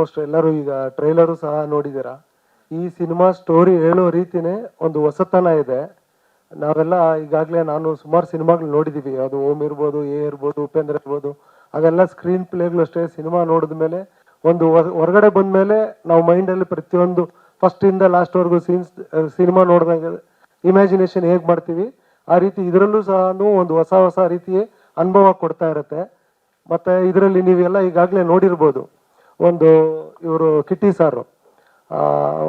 Almost ಎಲ್ಲರೂ ಈಗ trailer ಸಹ ನೋಡಿದ್ದೀರಾ. ಈ ಸಿನಿಮಾ ಸ್ಟೋರಿ ಹೇಳೋ ರೀತಿನೇ ಒಂದು ಹೊಸತನ ಇದೆ. ನಾವೆಲ್ಲ ಈಗಾಗಲೇ ನಾನು ಸುಮಾರು ಸಿನಿಮಾಗಳು ನೋಡಿದ್ದೀವಿ, ಅದು ಓಮ್ ಇರ್ಬೋದು, ಇರ್ಬೋದು, ಉಪೇಂದ್ರ ಇರ್ಬೋದು, ಅದೆಲ್ಲ ಸ್ಕ್ರೀನ್ ಪ್ಲೇಗಳು ಅಷ್ಟೇ. ಸಿನಿಮಾ ನೋಡಿದ ಮೇಲೆ ಒಂದು ಹೊರಗಡೆ ಬಂದ ಮೇಲೆ ನಾವು ಮೈಂಡಲ್ಲಿ ಪ್ರತಿಯೊಂದು ಫಸ್ಟಿಂದ ಲಾಸ್ಟ್ವರೆಗೂ ಸಿನಿಮಾ ನೋಡಿದಾಗ ಇಮ್ಯಾಜಿನೇಷನ್ ಹೇಗೆ ಮಾಡ್ತೀವಿ ಆ ರೀತಿ ಇದರಲ್ಲೂ ಸಹ ಒಂದು ಹೊಸ ಹೊಸ ರೀತಿಯ ಅನುಭವ ಕೊಡ್ತಾ ಇರುತ್ತೆ. ಮತ್ತು ಇದರಲ್ಲಿ ನೀವೆಲ್ಲ ಈಗಾಗಲೇ ನೋಡಿರ್ಬೋದು, ಒಂದು ಇವರು ಕಿಟ್ಟಿ ಸಾರು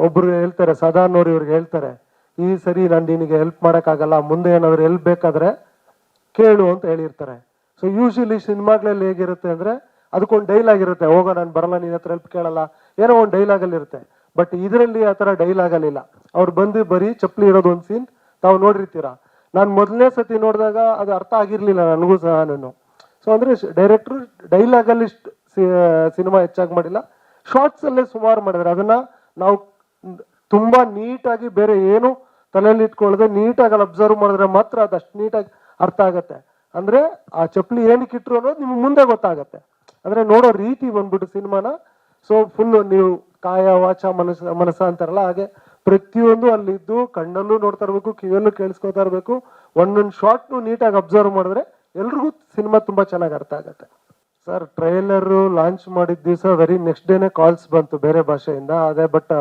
ಒಬ್ಬರು ಹೇಳ್ತಾರೆ, ಸದಾನವ್ರು ಇವ್ರಿಗೆ ಹೇಳ್ತಾರೆ, ಈ ಸರಿ ನಾನು ನಿನಗೆ ಹೆಲ್ಪ್ ಮಾಡೋಕ್ಕಾಗಲ್ಲ, ಮುಂದೆ ಏನಾದರೂ ಹೆಲ್ಪ್ ಬೇಕಾದರೆ ಕೇಳು ಅಂತ ಹೇಳಿರ್ತಾರೆ. ಸೊ ಯೂಶಲಿ ಸಿನಿಮಾಗಳಲ್ಲಿ ಹೇಗಿರುತ್ತೆ ಅಂದರೆ ಅದಕ್ಕೊಂದು ಡೈಲಾಗ್ ಇರುತ್ತೆ, ಹೋಗೋ ನಾನು ಬರಲ್ಲ, ನಿನ್ನ ಹತ್ರ ಹೆಲ್ಪ್ ಕೇಳಲ್ಲ, ಏನೋ ಒಂದು ಡೈಲಾಗಲ್ಲಿ ಇರುತ್ತೆ. ಬಟ್ ಇದರಲ್ಲಿ ಆ ಥರ ಡೈಲಾಗಲ್ಲಿಲ್ಲ. ಅವ್ರು ಬಂದು ಬರೀ ಚಪ್ಪಲಿ ಇರೋದು ಒಂದು ಸೀನ್ ತಾವು ನೋಡಿರ್ತೀರ. ನಾನು ಮೊದಲನೇ ಸತಿ ನೋಡಿದಾಗ ಅದು ಅರ್ಥ ಆಗಿರಲಿಲ್ಲ ನನಗೂ ಸಹ. ಸೊ ಅಂದರೆ ಡೈರೆಕ್ಟ್ರು ಡೈಲಾಗಲ್ಲಿ ಸಿನಿಮಾ ಹೆಚ್ಚಾಗಿ ಮಾಡಿಲ್ಲ, ಶಾರ್ಟ್ಸಲ್ಲೇ ಸುಮಾರು ಮಾಡಿದ್ದಾರೆ. ಅದನ್ನು ನಾವು ತುಂಬ ನೀಟಾಗಿ ಬೇರೆ ಏನು ತಲೆಯಲ್ಲಿ ಇಟ್ಕೊಳ್ಳದೆ ನೀಟಾಗಿ ಅಲ್ಲಿ ಅಬ್ಸರ್ವ್ ಮಾಡಿದ್ರೆ ಮಾತ್ರ ಅದು ಅಷ್ಟು ನೀಟಾಗಿ ಅರ್ಥ ಆಗುತ್ತೆ. ಅಂದರೆ ಆ ಚಪ್ಪಲಿ ಏನಕ್ಕೆ ಇಟ್ಟರು ಅನ್ನೋದು ನಿಮ್ಗೆ ಮುಂದೆ ಗೊತ್ತಾಗತ್ತೆ. ಅಂದರೆ ನೋಡೋ ರೀತಿ ಬಂದ್ಬಿಟ್ಟು ಸಿನಿಮಾನ ಸೊ ಫುಲ್ಲು ನೀವು ಕಾಯ ವಾಚ ಮನಸ್ಸ ಅಂತಾರಲ್ಲ, ಹಾಗೆ ಪ್ರತಿಯೊಂದು ಅಲ್ಲಿದ್ದು ಕಣ್ಣಲ್ಲೂ ನೋಡ್ತಾ ಇರಬೇಕು, ಕಿವಿಯಲ್ಲೂ ಕೇಳಿಸ್ಕೊತಾ ಇರಬೇಕು. ಒಂದೊಂದು ಶಾರ್ಟ್ನು ನೀಟಾಗಿ ಅಬ್ಸರ್ವ್ ಮಾಡಿದ್ರೆ ಎಲ್ರಿಗೂ ಸಿನಿಮಾ ತುಂಬ ಚೆನ್ನಾಗಿ ಅರ್ಥ ಆಗುತ್ತೆ. ಸರ್ ಟ್ರೈಲರು ಲಾಂಚ್ ಮಾಡಿದ ದಿವಸ ವೆರಿ ನೆಕ್ಸ್ಟ್ ಡೇನೇ ಕಾಲ್ಸ್ ಬಂತು ಬೇರೆ ಭಾಷೆಯಿಂದ. ಅದೇ ಬಟ್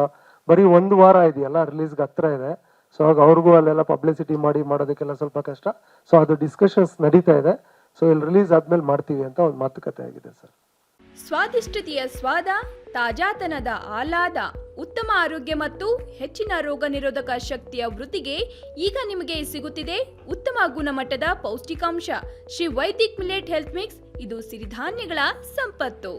ಬರೀ ಒಂದು ವಾರ ಇದೆಯಲ್ಲ, ರಿಲೀಸ್ಗೆ ಹತ್ರ ಇದೆ. ಸೊ ಆಗ ಅವ್ರಿಗೂ ಅಲ್ಲೆಲ್ಲ ಪಬ್ಲಿಸಿಟಿ ಮಾಡೋದಕ್ಕೆಲ್ಲ ಸ್ವಲ್ಪ ಕಷ್ಟ. ಸೊ ಅದು ಡಿಸ್ಕಷನ್ಸ್ ನಡೀತಾ ಇದೆ. ಸೊ ಇಲ್ಲಿ ರಿಲೀಸ್ ಆದ್ಮೇಲೆ ಮಾಡ್ತೀವಿ ಅಂತ ಒಂದು ಮಾತುಕತೆ ಆಗಿದೆ ಸರ್. ಸ್ವಾದಿಷ್ಟತೆಯ ಸ್ವಾದ, ತಾಜಾತನದ ಆಹ್ಲಾದ, ಉತ್ತಮ ಆರೋಗ್ಯ ಮತ್ತು ಹೆಚ್ಚಿನ ರೋಗ ನಿರೋಧಕ ಶಕ್ತಿಯ ವೃದ್ಧಿಗೆ ಈಗ ನಿಮಗೆ ಸಿಗುತ್ತಿದೆ ಉತ್ತಮ ಗುಣಮಟ್ಟದ ಪೌಷ್ಟಿಕಾಂಶ Shri Vaidik millet health mix. ಇದು ಸಿರಿಧಾನ್ಯಗಳ ಸಂಪತ್ತು.